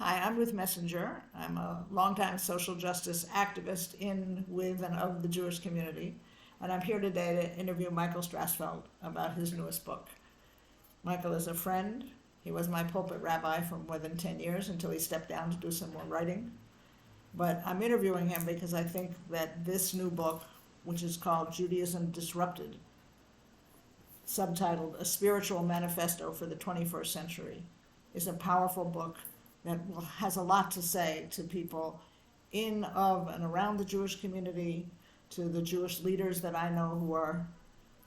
Hi, I'm Ruth Messinger. I'm a longtime social justice activist in, with, and of the Jewish community. And I'm here today to interview Michael Strassfeld about his newest book. Michael is a friend. He was my pulpit rabbi for more than 10 years until he stepped down to do some more writing. But I'm interviewing him because I think that this new book, which is called Judaism Disrupted, subtitled A Spiritual Manifesto for the 21st Century, is a powerful book that has a lot to say to people in, of, and around the Jewish community, to the Jewish leaders that I know who are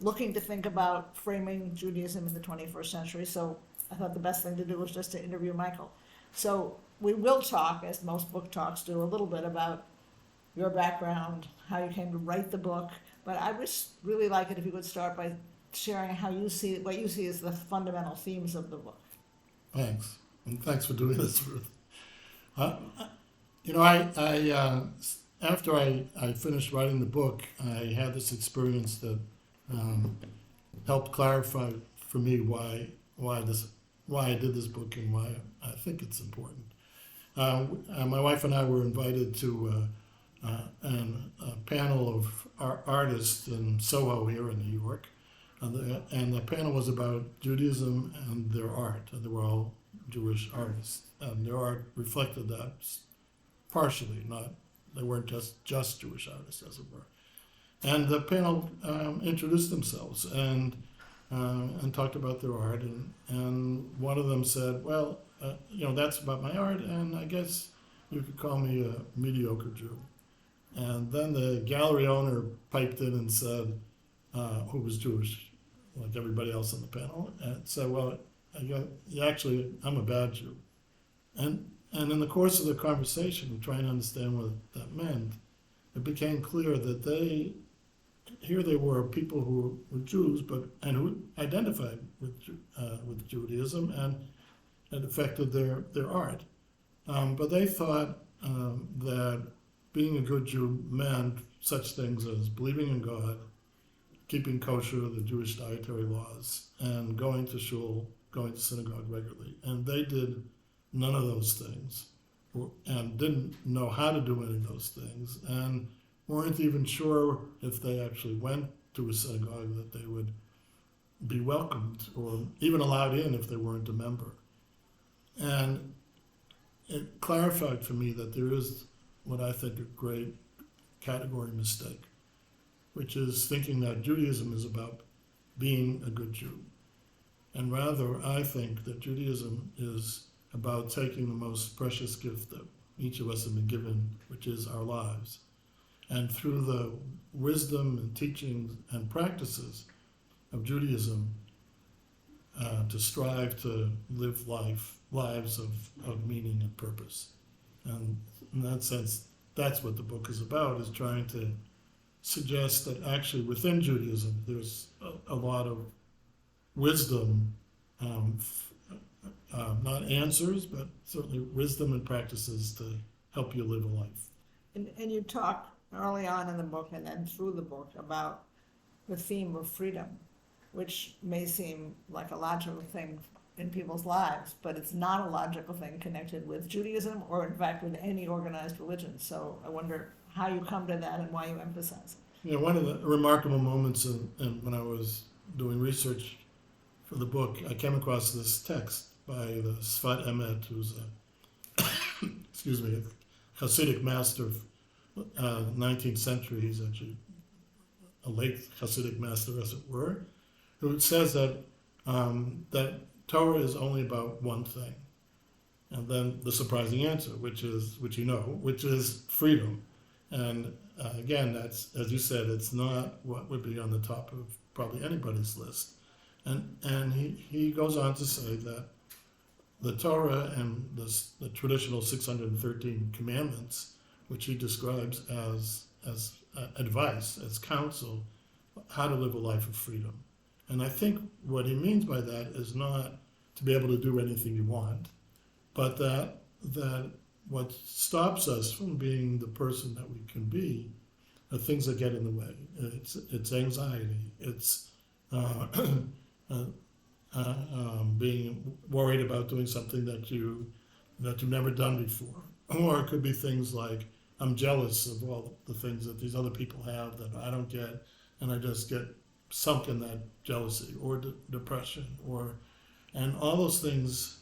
looking to think about framing Judaism in the 21st century. So I thought the best thing to do was just to interview Michael. So we will talk, as most book talks do, a little bit about your background, how you came to write the book, but I would really like it if you would start by sharing how you see, what you see as the fundamental themes of the book. Thanks, and thanks for doing this, Ruth. After I finished writing the book, I had this experience that helped clarify for me why I did this book and why I think it's important. My wife and I were invited to a panel of artists in Soho here in New York. And the panel was about Judaism and their art. And they were all Jewish artists. And their art reflected that partially, they weren't just Jewish artists, as it were. And the panel introduced themselves and talked about their art. And one of them said, well, that's about my art, and I guess you could call me a mediocre Jew. And then the gallery owner piped in and said, who was Jewish, like everybody else on the panel, and said, well, I'm a bad Jew. And in the course of the conversation, trying to understand what that meant, it became clear that they were people who were Jews, and who identified with Judaism, and it affected their art. But they thought that being a good Jew meant such things as believing in God, keeping kosher, the Jewish dietary laws, and going to shul, going to synagogue regularly. And they did none of those things, and didn't know how to do any of those things, and weren't even sure if they actually went to a synagogue that they would be welcomed or even allowed in if they weren't a member. And it clarified for me that there is what I think a great category mistake, which is thinking that Judaism is about being a good Jew. And rather, I think that Judaism is about taking the most precious gift that each of us have been given, which is our lives. And through the wisdom and teachings and practices of Judaism, to strive to live lives of meaning and purpose. And in that sense, that's what the book is about, is trying to suggest that actually within Judaism there's a lot of wisdom, not answers, but certainly wisdom and practices to help you live a life. And you talk early on in the book and then through the book about the theme of freedom, which may seem like a logical thing in people's lives, but it's not a logical thing connected with Judaism or in fact with any organized religion. So I wonder how you come to that and why you emphasize it. One of the remarkable moments when I was doing research for the book, I came across this text by the Sfat Emet, who's a Hasidic master of 19th century. He's actually a late Hasidic master, as it were, who says that Torah is only about one thing. And then the surprising answer, which is freedom. And again, that's, as you said, it's not what would be on the top of probably anybody's list. And he goes on to say that the Torah and the traditional 613 commandments, which he describes as advice, as counsel, how to live a life of freedom. And I think what he means by that is not to be able to do anything you want, but that what stops us from being the person that we can be are things that get in the way. It's anxiety. It's being worried about doing something that you that you've never done before. Or it could be things like, I'm jealous of all the things that these other people have that I don't get, and I just get sunk in that jealousy or depression, and all those things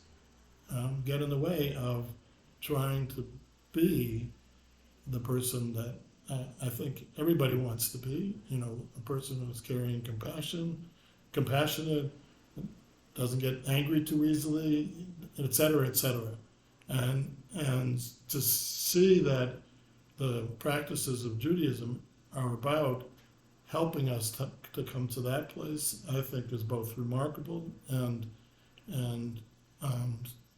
get in the way of trying to be the person that I think everybody wants to be. A person who's carrying compassionate, doesn't get angry too easily, et cetera, et cetera. And to see that the practices of Judaism are about helping us to come to that place, I think is both remarkable and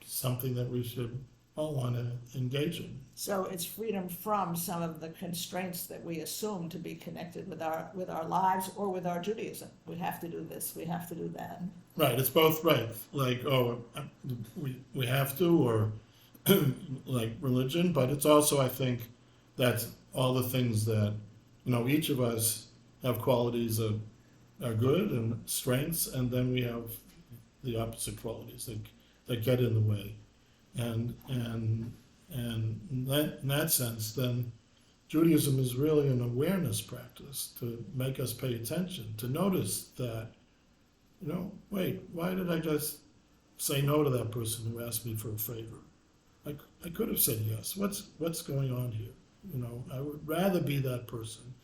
something that we should all want to engage in. So it's freedom from some of the constraints that we assume to be connected with our lives or with our Judaism. We have to do this, we have to do that. Right, it's both, right. Like, we have to, or like religion, but it's also, I think, that's all the things that, each of us have qualities that are good and strengths, and then we have the opposite qualities that get in the way. And in that sense, then Judaism is really an awareness practice to make us pay attention, to notice that, wait, why did I just say no to that person who asked me for a favor? I could have said yes. What's going on here? I would rather be that person.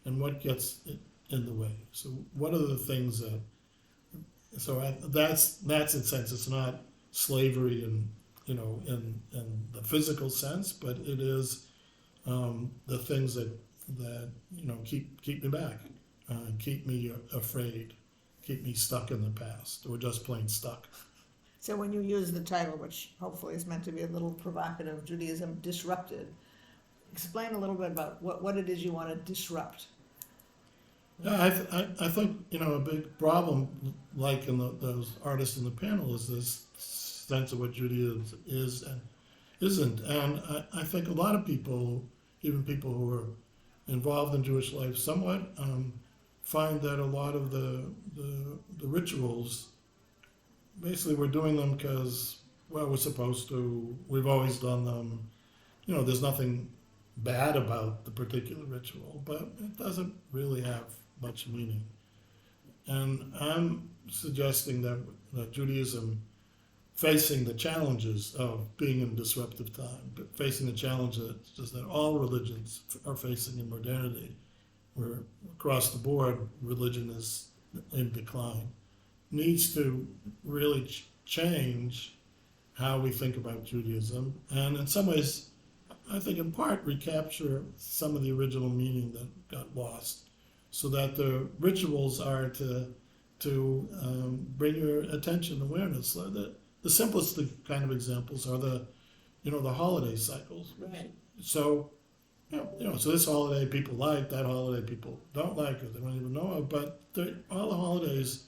And what gets in the way? So what are the things that? So that's in sense. It's not slavery in the physical sense, but it is the things that keep me back, keep me afraid, keep me stuck in the past, or just plain stuck. So when you use the title, which hopefully is meant to be a little provocative, Judaism Disrupted, explain a little bit about what it is you want to disrupt. Yeah, I think a big problem, like in those artists in the panel, is this sense of what Judaism is and isn't. And I think a lot of people, even people who are involved in Jewish life somewhat, find that a lot of the rituals, basically we're doing them because, we're supposed to, we've always done them. There's nothing bad about the particular ritual, but it doesn't really have much meaning. And I'm suggesting that Judaism, facing the challenges of being in a disruptive time, but facing the challenges that all religions are facing in modernity, where across the board religion is in decline, needs to really change how we think about Judaism, and in some ways, I think in part recapture some of the original meaning that got lost, so that the rituals are to bring your attention, awareness. The simplest kind of examples are the holiday cycles. Right. So, so this holiday people like, that holiday people don't like, or they don't even know it. But all the holidays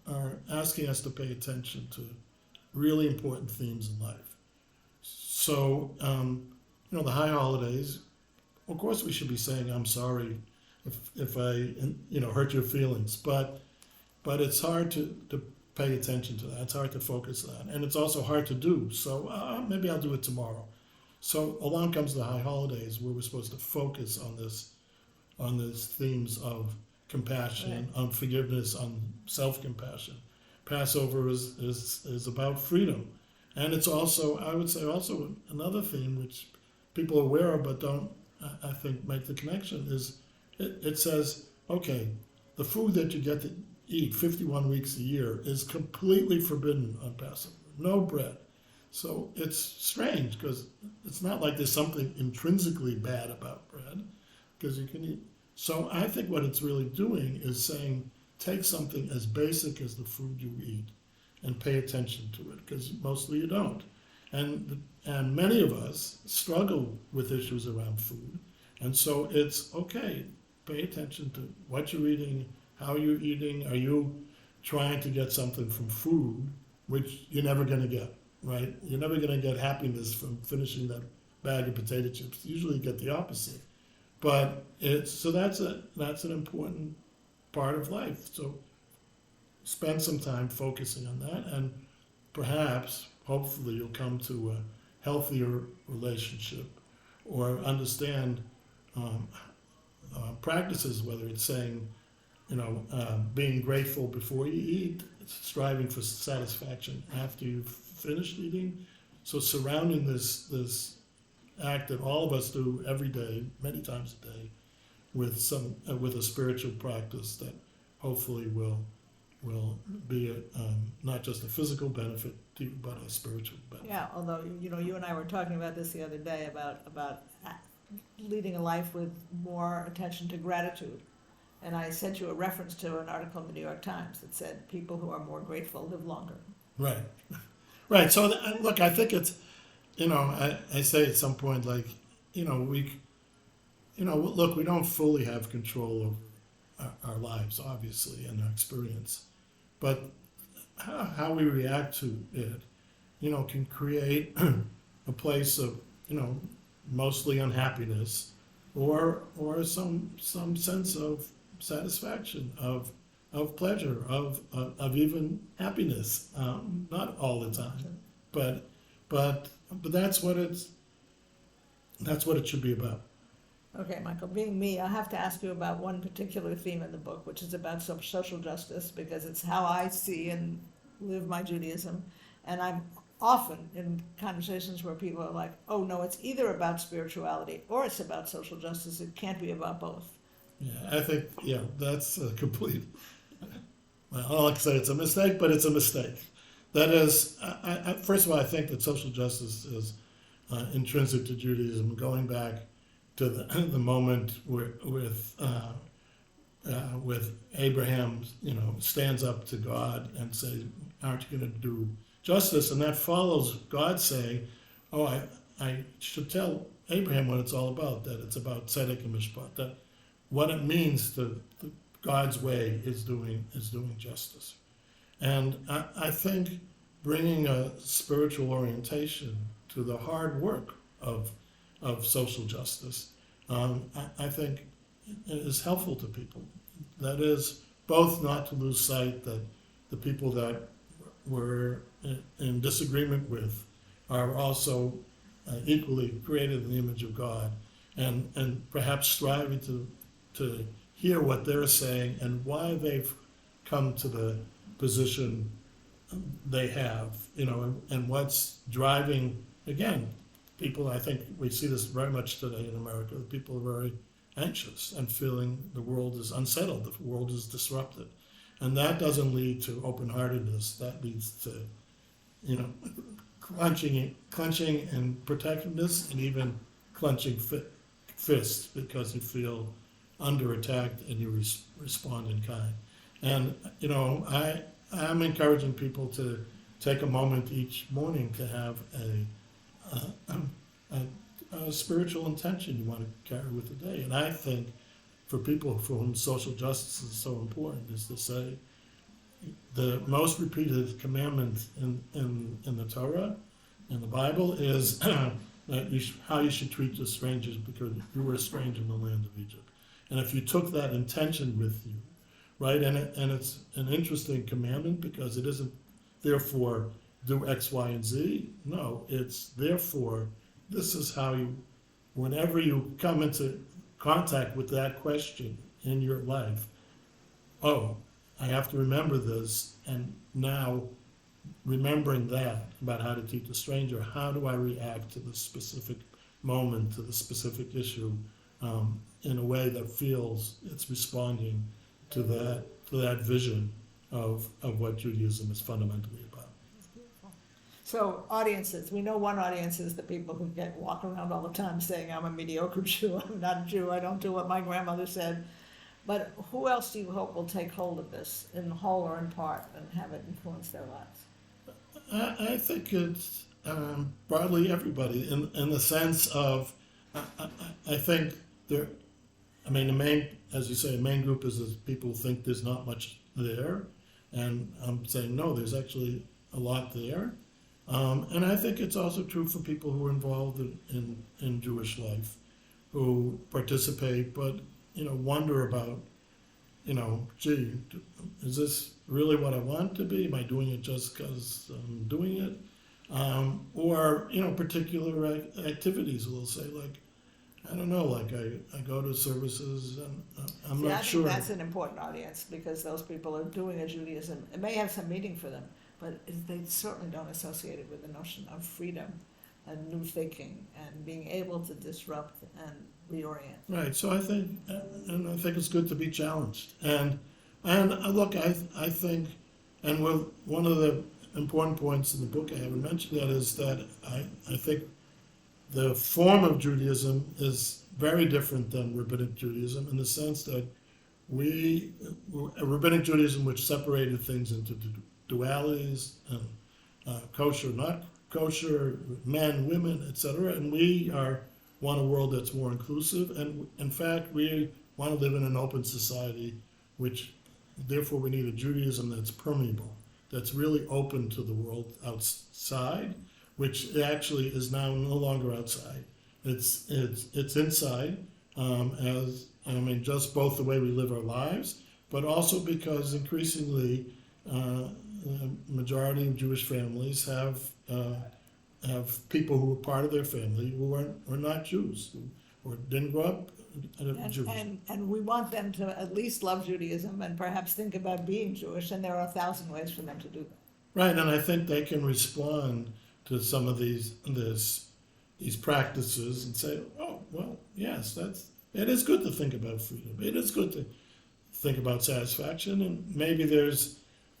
are asking us to pay attention to really important themes in life. So, the high holidays, of course, we should be saying I'm sorry if I hurt your feelings, but it's hard to pay attention to that. It's hard to focus on that, and it's also hard to do. So maybe I'll do it tomorrow. So along comes the high holidays, where we're supposed to focus on these themes of compassion, right, on forgiveness, on self-compassion. Passover is about freedom, and it's also, I would say, also another theme which people are aware of but don't, I think, make the connection is it says, okay, the food that you get to eat 51 weeks a year is completely forbidden on Passover. No bread. So it's strange because it's not like there's something intrinsically bad about bread, because you can eat. So I think what it's really doing is saying, take something as basic as the food you eat and pay attention to it, because mostly you don't. And many of us struggle with issues around food. And so it's okay, pay attention to what you're eating, how you're eating. Are you trying to get something from food, which you're never going to get, right? You're never going to get happiness from finishing that bag of potato chips. You usually get the opposite. But that's an important part of life. So spend some time focusing on that, and perhaps, hopefully, you'll come to a healthier relationship, or understand practices, whether it's saying, being grateful before you eat, striving for satisfaction after you've finished eating. So surrounding this act that all of us do every day, many times a day, with a spiritual practice that hopefully will be not just a physical benefit to you, but a spiritual benefit. Yeah, although, you and I were talking about this the other day about leading a life with more attention to gratitude. And I sent you a reference to an article in the New York Times that said people who are more grateful live longer. Right. Right. So, look, I think it's, I say at some point, like, look, we don't fully have control of our lives, obviously, and our experience. But how we react to it, can create a place of, mostly unhappiness or some sense of satisfaction, of pleasure, of even happiness. Not all the time, but that's what it should be about. Okay, Michael, being me, I have to ask you about one particular theme in the book, which is about social justice, because it's how I see and live my Judaism. And I'm often in conversations where people are like, oh no, it's either about spirituality or it's about social justice. It can't be about both. Yeah, I think, that's a complete, well, I don't like to say it's a mistake, but it's a mistake. That is, first of all, I think that social justice is intrinsic to Judaism, going back to the moment with Abraham, stands up to God and says, aren't you going to do justice? And that follows God saying, oh, I should tell Abraham what it's all about, that it's about tzedek and mishpat, that what it means to God's way is doing justice. And I think bringing a spiritual orientation to the hard work of social justice, I think is helpful to people. That is, both not to lose sight that the people that we're in disagreement with are also equally created in the image of God, and perhaps striving to hear what they're saying and why they've come to the position they have, and what's driving, again, people. I think we see this very much today in America. People are very anxious and feeling the world is unsettled, the world is disrupted. And that doesn't lead to open-heartedness. That leads to, clenching and protectiveness, and even clenching fists because you feel under attack and you respond in kind. And, I'm encouraging people to take a moment each morning to have a spiritual intention you want to carry with the day. And I think for people for whom social justice is so important is to say the most repeated commandment in the Torah, in the Bible, is that how you should treat the strangers because you were a stranger in the land of Egypt. And if you took that intention with you, right, and it's an interesting commandment because it isn't therefore do X, Y, and Z. No, it's therefore this is how you, whenever you come into contact with that question in your life, oh, I have to remember this, and now remembering that about how to treat the stranger, how do I react to the specific moment, to the specific issue, in a way that feels it's responding to that vision of what Judaism is fundamentally about. So audiences, we know one audience is the people who walk around all the time saying, I'm a mediocre Jew, I'm not a Jew, I don't do what my grandmother said. But who else do you hope will take hold of this, in whole or in part, and have it influence their lives? I think it's broadly everybody, in the sense of, I think the main, as you say, the main group is people who think there's not much there, and I'm saying, no, there's actually a lot there. And I think it's also true for people who are involved in Jewish life, who participate, but wonder about, gee, is this really what I want to be? Am I doing it just because I'm doing it? or particular activities. We'll say like, I don't know, like I go to services and I'm See, I not think sure. that's an important audience, because those people are doing a Judaism. It may have some meaning for them, but they certainly don't associate it with the notion of freedom and new thinking and being able to disrupt and reorient. Right. So I think, and I think it's good to be challenged. And look, I think, and one of the important points in the book I haven't mentioned yet is that I think the form of Judaism is very different than Rabbinic Judaism in the sense that Rabbinic Judaism, which separated things into dualities, kosher, not kosher, men, women, etc., and we want a world that's more inclusive, and in fact, we want to live in an open society, which therefore we need a Judaism that's permeable, that's really open to the world outside, which actually is now no longer outside. It's inside, just both the way we live our lives, but also because increasingly the majority of Jewish families have people who are part of their family who are not Jews, or didn't grow up Jewish. And we want them to at least love Judaism and perhaps think about being Jewish, and there are 1,000 ways for them to do that. Right, and I think they can respond to some of these practices and say, oh, well, yes, it is good to think about freedom. It is good to think about satisfaction, and maybe there's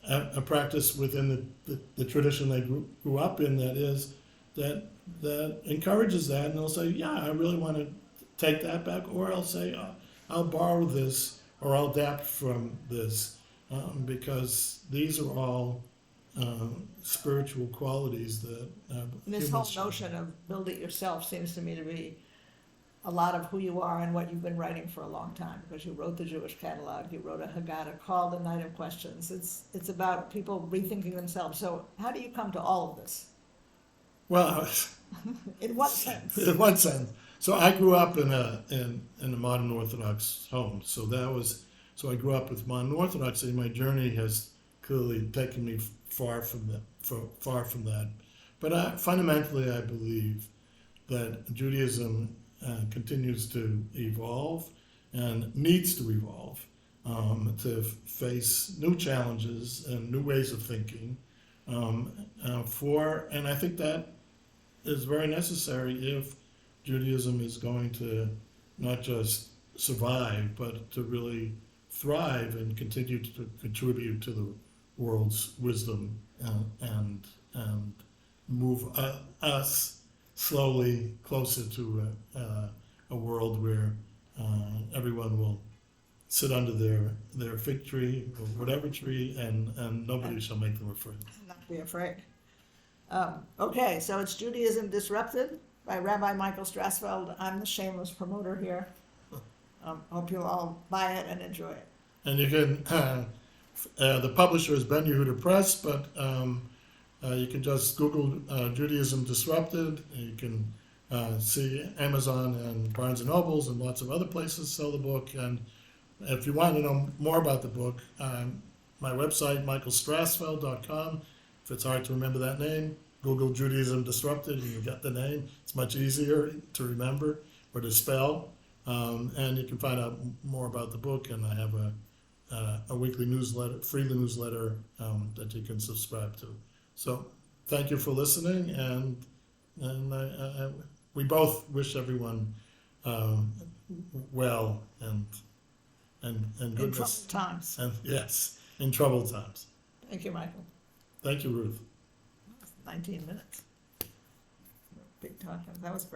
a practice within the tradition they grew up in that encourages that, and they'll say, yeah, I really want to take that back, or I'll say, I'll borrow this, or I'll adapt from this, because these are all spiritual qualities that This whole notion of build it yourself seems to me to be a lot of who you are and what you've been writing for a long time, because you wrote the Jewish catalog, you wrote a Haggadah called The Night of Questions. It's about people rethinking themselves. So how do you come to all of this? Well, In what sense? in one sense. So I grew up in a modern Orthodox home. So I grew up with modern Orthodoxy. My journey has clearly taken me far from that. But fundamentally, I believe that Judaism continues to evolve and needs to evolve to face new challenges and new ways of thinking. And I think that is very necessary if Judaism is going to not just survive, but to really thrive and continue to contribute to the world's wisdom and move us slowly closer to a world where everyone will sit under their fig tree or whatever tree, and nobody shall make them afraid. Not be afraid. Okay, so it's Judaism Disrupted by Rabbi Michael Strassfeld. I'm the shameless promoter here. Hope you'll all buy it and enjoy it. And you can, the publisher is Ben Yehuda Press, but you can just Google Judaism Disrupted. You can see Amazon and Barnes and Nobles and lots of other places sell the book. And if you want to know more about the book, my website, michaelstrassfeld.com. If it's hard to remember that name, Google Judaism Disrupted and you get the name. It's much easier to remember or to spell. And you can find out more about the book, and I have a weekly newsletter, free newsletter that you can subscribe to. So thank you for listening, and we both wish everyone well and goodness. In troubled times. And yes, in troubled times. Thank you, Michael. Thank you, Ruth. 19 minutes. Big talk. That was great.